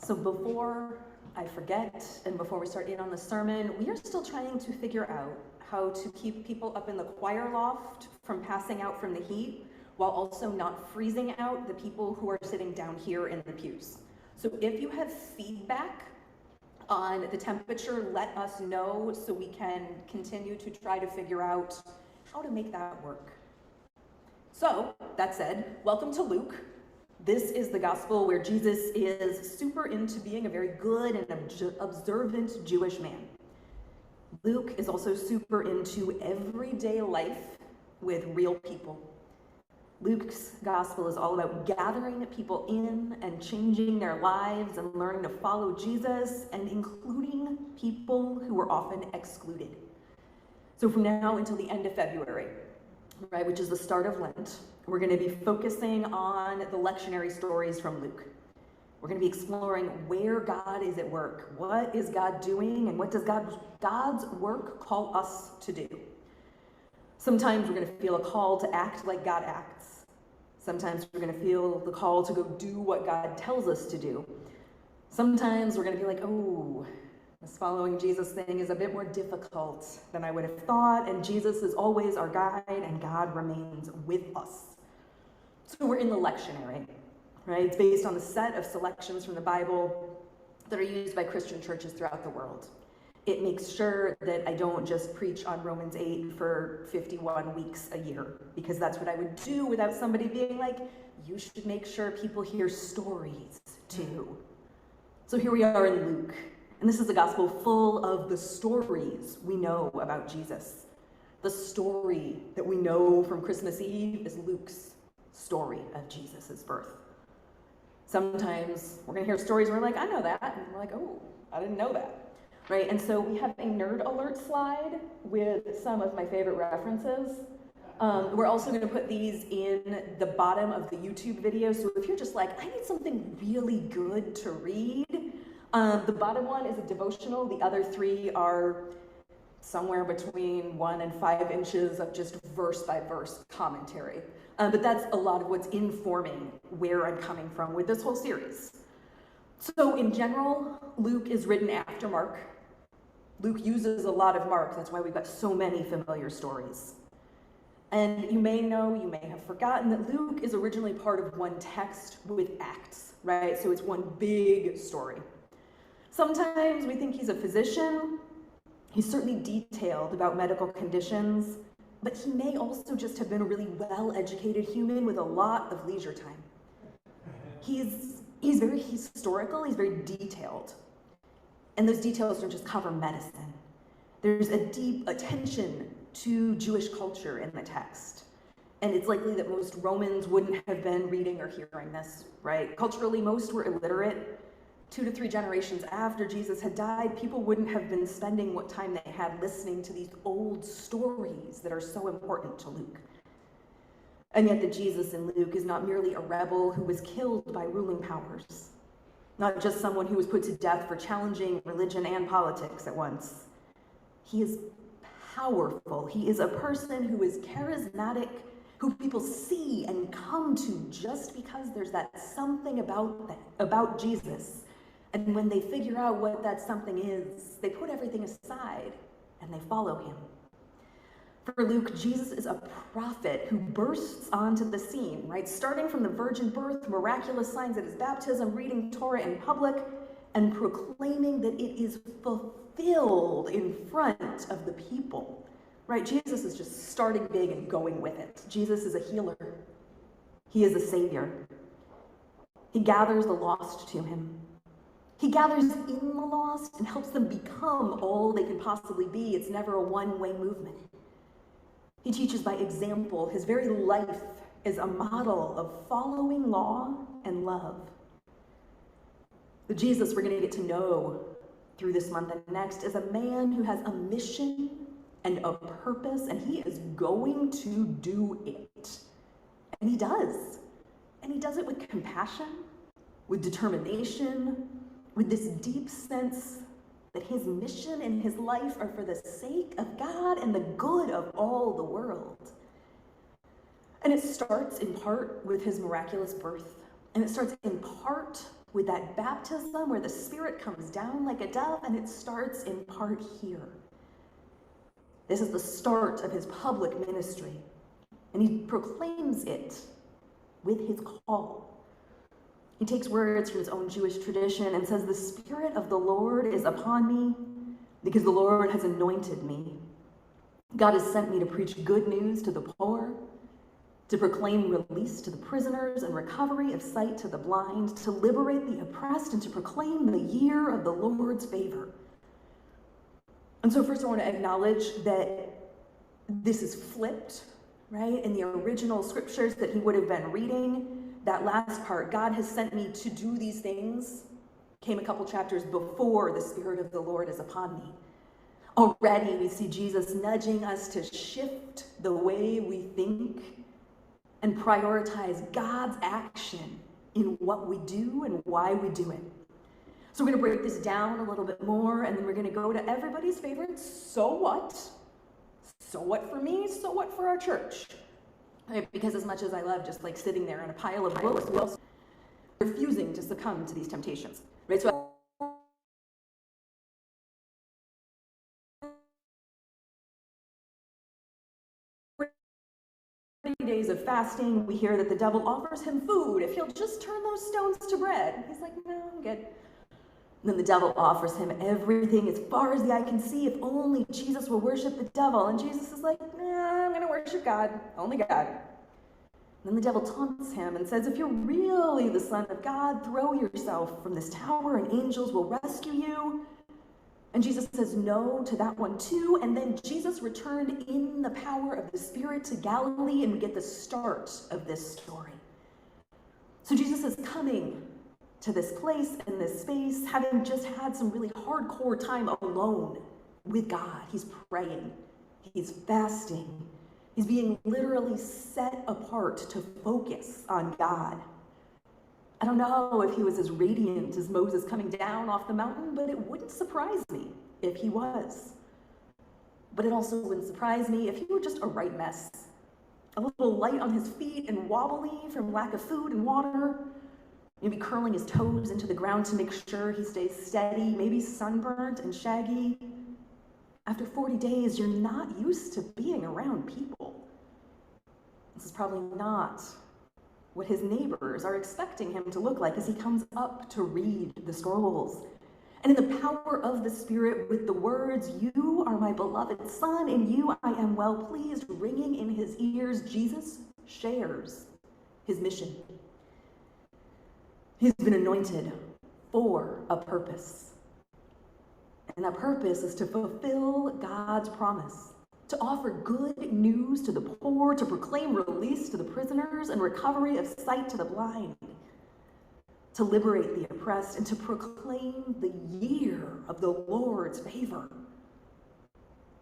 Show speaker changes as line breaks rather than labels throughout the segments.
So before I forget, and before we start in on the sermon, we are still trying to figure out how to keep people up in the choir loft from passing out from the heat, while also not freezing out the people who are sitting down here in the pews. So if you have feedback on the temperature, let us know so we can continue to try to figure out how to make that work. So, that said, welcome to Luke. This is the gospel where Jesus is super into being a very good and observant Jewish man. Luke is also super into everyday life with real people. Luke's gospel is all about gathering people in and changing their lives and learning to follow Jesus, and including people who were often excluded. So from now until the end of February, right, which is the start of Lent, we're going to be focusing on the lectionary stories from Luke. We're going to be exploring where God is at work. What is God doing, and what does God's work call us to do? Sometimes we're going to feel a call to act like God acts. Sometimes we're going to feel the call to go do what God tells us to do. Sometimes we're going to be like, oh, this following Jesus thing is a bit more difficult than I would have thought, and Jesus is always our guide, and God remains with us. So we're in the lectionary, right? It's based on the set of selections from the Bible that are used by Christian churches throughout the world. It makes sure that I don't just preach on Romans 8 for 51 weeks a year, because that's what I would do without somebody being like, you should make sure people hear stories too. So here we are in Luke. And this is a gospel full of the stories we know about Jesus. The story that we know from Christmas Eve is Luke's story of Jesus' birth. Sometimes we're going to hear stories and we're like, I know that. And we're like, oh, I didn't know that. Right? And so we have a nerd alert slide with some of my favorite references. We're also going to put these in the bottom of the YouTube video. So if you're just like, I need something really good to read, the bottom one is a devotional. The other three are somewhere between 1 and 5 inches of just verse by verse commentary. But that's a lot of what's informing where I'm coming from with this whole series. So in general, Luke is written after Mark. Luke uses a lot of Mark. That's why we've got so many familiar stories. And you may know, you may have forgotten that Luke is originally part of one text with Acts, right? So it's one big story. Sometimes we think he's a physician. He's certainly detailed about medical conditions, but he may also just have been a really well-educated human with a lot of leisure time. He's very historical, he's very detailed. And those details don't just cover medicine. There's a deep attention to Jewish culture in the text. And it's likely that most Romans wouldn't have been reading or hearing this, right? Culturally, most were illiterate. 2 to 3 generations after Jesus had died, people wouldn't have been spending what time they had listening to these old stories that are so important to Luke. And yet the Jesus in Luke is not merely a rebel who was killed by ruling powers, not just someone who was put to death for challenging religion and politics at once. He is powerful. He is a person who is charismatic, who people see and come to just because there's that something about Jesus. And when they figure out what that something is, they put everything aside and they follow him. For Luke, Jesus is a prophet who bursts onto the scene, right? Starting from the virgin birth, miraculous signs at his baptism, reading Torah in public, and proclaiming that it is fulfilled in front of the people, right? Jesus is just starting big and going with it. Jesus is a healer. He is a savior. He gathers the lost to him. He gathers in the lost and helps them become all they can possibly be. It's never a one-way movement. He teaches by example. His very life is a model of following law and love. The Jesus we're going to get to know through this month and next is a man who has a mission and a purpose, and he is going to do it. And he does. And he does it with compassion, with determination, with this deep sense that his mission and his life are for the sake of God and the good of all the world. And it starts in part with his miraculous birth. And it starts in part with that baptism where the Spirit comes down like a dove, and it starts in part here. This is the start of his public ministry, and he proclaims it with his call. He takes words from his own Jewish tradition and says, "The Spirit of the Lord is upon me because the Lord has anointed me. God has sent me to preach good news to the poor, to proclaim release to the prisoners and recovery of sight to the blind, to liberate the oppressed, and to proclaim the year of the Lord's favor." And so first I want to acknowledge that this is flipped, right? In the original scriptures that he would have been reading, that last part, "God has sent me to do these things," came a couple chapters before "the Spirit of the Lord is upon me." Already we see Jesus nudging us to shift the way we think and prioritize God's action in what we do and why we do it. So we're going to break this down a little bit more, and then we're going to go to everybody's favorite, so what? So what for me? So what for our church? Right? Because as much as I love just like sitting there on a pile of books, we're also refusing to succumb to these temptations. Right? So days of fasting, we hear that the devil offers him food if he'll just turn those stones to bread. He's like, "No, I'm good." And then the devil offers him everything as far as the eye can see if only Jesus will worship the devil. And Jesus is like, "Nah, I'm going to worship God, only God." And then the devil taunts him and says, "If you're really the Son of God, throw yourself from this tower and angels will rescue you." And Jesus says no to that one too. And then Jesus returned in the power of the Spirit to Galilee, and we get the start of this story. So Jesus is coming to this place and this space, having just had some really hardcore time alone with God. He's praying, he's fasting, he's being literally set apart to focus on God. I don't know if he was as radiant as Moses coming down off the mountain, but it wouldn't surprise me if he was. But it also wouldn't surprise me if he were just a right mess. A little light on his feet and wobbly from lack of food and water. Maybe curling his toes into the ground to make sure he stays steady. Maybe sunburnt and shaggy. After 40 days, you're not used to being around people. This is probably not what his neighbors are expecting him to look like as he comes up to read the scrolls. And in the power of the Spirit, with the words, "You are my beloved Son, in you I am well pleased," ringing in his ears, Jesus shares his mission. He's been anointed for a purpose. And that purpose is to fulfill God's promise, to offer good news to the poor, to proclaim release to the prisoners and recovery of sight to the blind, to liberate the oppressed, and to proclaim the year of the Lord's favor.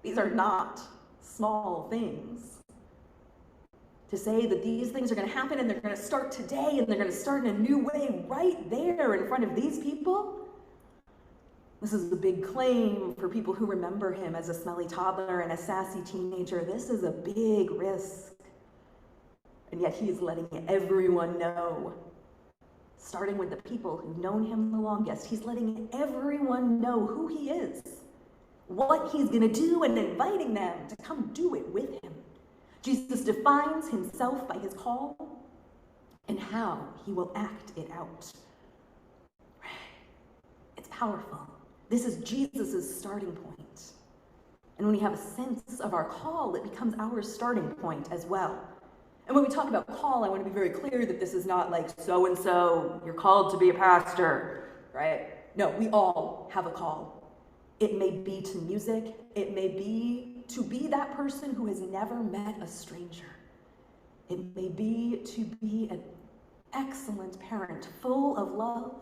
These are not small things. To say that these things are going to happen and they're going to start today and they're going to start in a new way right there in front of these people. This is a big claim for people who remember him as a smelly toddler and a sassy teenager. This is a big risk. And yet he is letting everyone know. Starting with the people who've known him the longest, he's letting everyone know who he is, what he's going to do, and inviting them to come do it with him. Jesus defines himself by his call and how he will act it out. It's powerful. This is Jesus' starting point. And when we have a sense of our call, it becomes our starting point as well. And when we talk about call, I want to be very clear that this is not like so-and-so, you're called to be a pastor, right? No, we all have a call. It may be to music. It may be to be that person who has never met a stranger. It may be to be an excellent parent, full of love.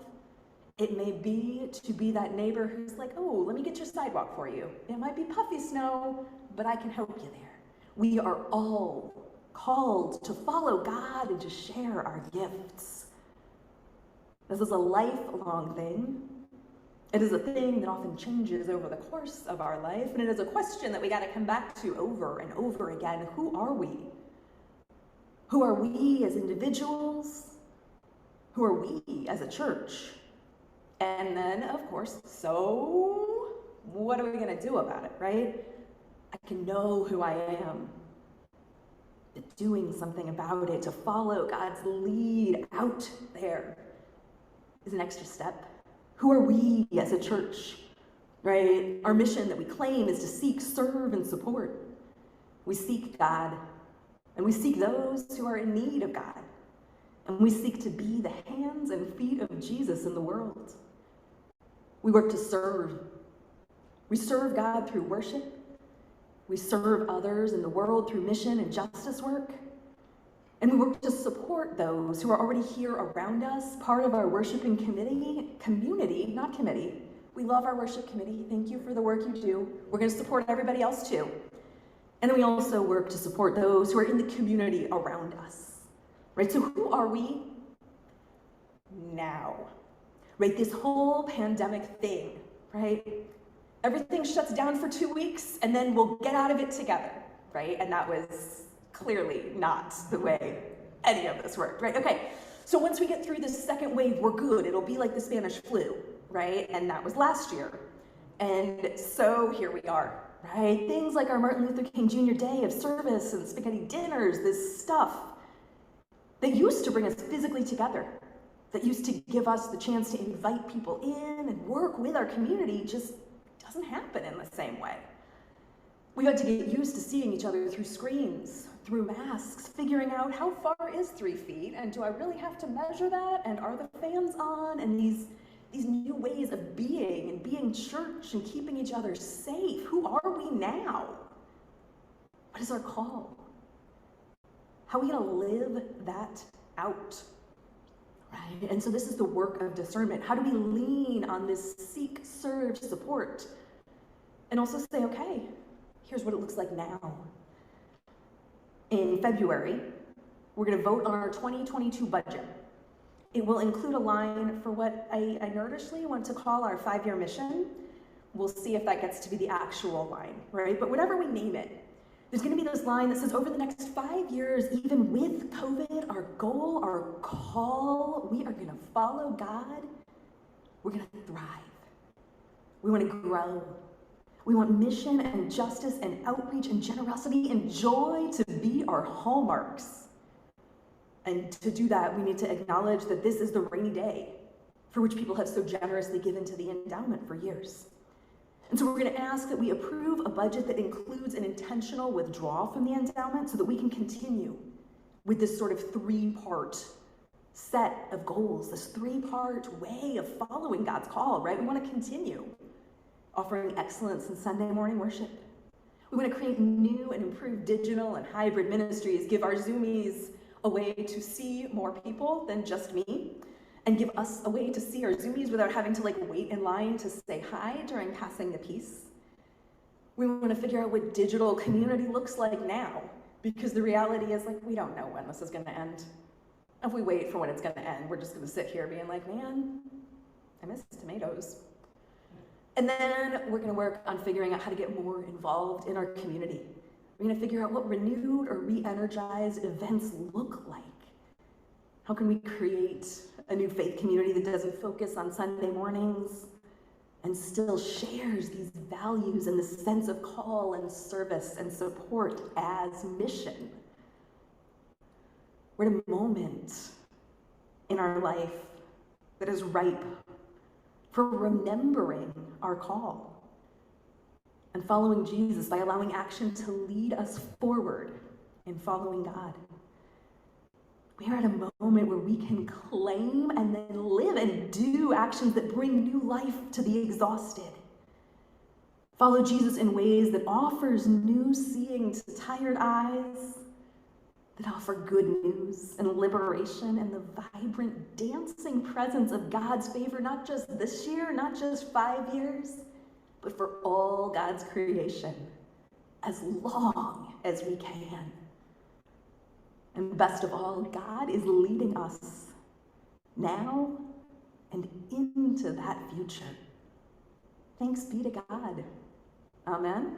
It may be to be that neighbor who's like, "Oh, let me get your sidewalk for you. It might be puffy snow, but I can help you there." We are all called to follow God and to share our gifts. This is a lifelong thing. It is a thing that often changes over the course of our life, and it is a question that we got to come back to over and over again. Who are we? Who are we as individuals? Who are we as a church? And then, of course, so what are we going to do about it, right? I can know who I am, but doing something about it, to follow God's lead out there, is an extra step. Who are we as a church, right? Our mission that we claim is to seek, serve, and support. We seek God, and we seek those who are in need of God, and we seek to be the hands and feet of Jesus in the world. We work to serve. We serve God through worship. We serve others in the world through mission and justice work. And we work to support those who are already here around us, part of our worshiping community, not committee. We love our worship committee. Thank you for the work you do. We're going to support everybody else too. And then we also work to support those who are in the community around us, right? So who are we now, right? This whole pandemic thing, right? Everything shuts down for 2 weeks and then we'll get out of it together, right? And that was clearly not the way any of this worked, right? Okay, so once we get through this second wave, we're good. It'll be like the Spanish flu, right? And that was last year. And so here we are, right? Things like our Martin Luther King Jr. Day of service and spaghetti dinners, this stuff that used to bring us physically together, that used to give us the chance to invite people in and work with our community, just doesn't happen in the same way. We've had to get used to seeing each other through screens, through masks, figuring out how far is 3 feet, and do I really have to measure that, and are the fans on, and these new ways of being and being church and keeping each other safe. Who are we now? What is our call? How are we going to live that out? Right? And so this is the work of discernment. How do we lean on this seek, serve, support? And also say, okay, here's what it looks like now. In February, we're going to vote on our 2022 budget. It will include a line for what I nerdishly want to call our 5-year mission. We'll see if that gets to be the actual line, right? But whatever we name it, there's going to be this line that says, over the next 5 years, even with COVID, our goal, our call, we are going to follow God. We're going to thrive. We want to grow. We want mission and justice and outreach and generosity and joy to be our hallmarks. And to do that, we need to acknowledge that this is the rainy day for which people have so generously given to the endowment for years. And so we're going to ask that we approve a budget that includes an intentional withdrawal from the endowment so that we can continue with this sort of 3-part set of goals, this 3-part way of following God's call, right? We want to continue offering excellence in Sunday morning worship. We want to create new and improved digital and hybrid ministries, give our Zoomies a way to see more people than just me, and give us a way to see our Zoomies without having to wait in line to say hi during passing the peace. We want to figure out what digital community looks like now, because the reality is we don't know when this is going to end. If we wait for when it's going to end, we're just going to sit here being like, man, I miss tomatoes. And then we're going to work on figuring out how to get more involved in our community. We're going to figure out what renewed or re-energized events look like. How can we create a new faith community that doesn't focus on Sunday mornings and still shares these values and the sense of call and service and support as mission? We're at a moment in our life that is ripe for remembering our call and following Jesus by allowing action to lead us forward in following God. We are at a moment where we can claim and then live and do actions that bring new life to the exhausted. Follow Jesus in ways that offers new seeing to tired eyes, that offer good news and liberation and the vibrant, dancing presence of God's favor, not just this year, not just 5 years, but for all God's creation, as long as we can. And best of all, God is leading us now and into that future. Thanks be to God. Amen.